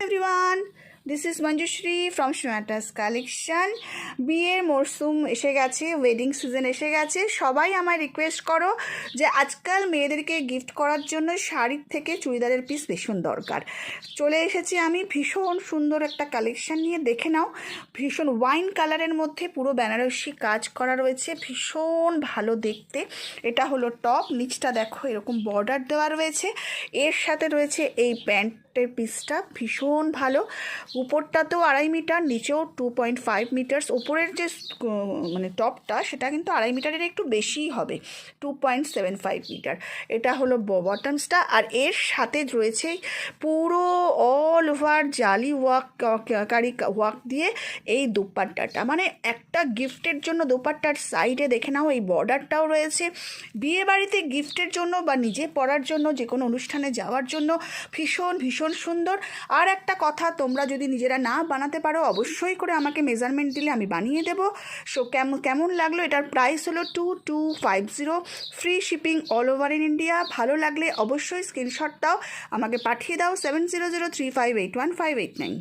Everyone, this is Manjushree from Sonata's collection. বিয়ের মরশুম এসে গেছে, ওয়েডিং সিজন এসে গেছে। সবাই আমায় রিকোয়েস্ট করো যে আজকাল মেয়েদেরকে গিফট করার জন্য শাড়ির থেকে চুড়িদারের পিস ভীষণ দরকার। চলে এসেছি আমি ভীষণ সুন্দর একটা কালেকশন নিয়ে, দেখে নাও। ভীষণ ওয়াইন কালারের মধ্যে পুরো বেনারসি কাজ করা রয়েছে, ভীষণ ভালো দেখতে। এটা হলো টপ, নিচটা দেখো এরকম বর্ডার দেওয়া রয়েছে, এর সাথে রয়েছে এই প্যান্টের পিসটা ভীষণ ভালো। উপরটাতেও 2.5 মিটার, নিচেও 2.5 মিটার্স। উপরের যে মানে টপটা সেটা কিন্তু 2.5 মিটারের একটু বেশিই হবে, 2.75 মিটার। এটা হলো বটমসটা, আর এর সাথে রয়েছে পুরো অল ওভার জালি কারি ওয়ার্ক দিয়ে এই দোপাট্টাটা, মানে একটা গিফটের জন্য দোপাট্টার সাইডে দেখে নাও এই বর্ডারটাও রয়েছে। বিয়ে বাড়িতে গিফটের জন্য বা নিজে পরার জন্য, যে কোনো অনুষ্ঠানে যাওয়ার জন্য ভীষণ ভীষণ সুন্দর। আর একটা কথা, তোমরা যদি নিজেরা না বানাতে পারো অবশ্যই করে আমাকে মেজারমেন্ট দিলে আমি বানিয়ে দেবো। সো কেমন লাগলো? এটার প্রাইস হলো 2250, free shipping all over in India. ভালো লাগলে অবশ্যই স্ক্রিনশট দাও, আমাকে পাঠিয়ে দাও 7003581589।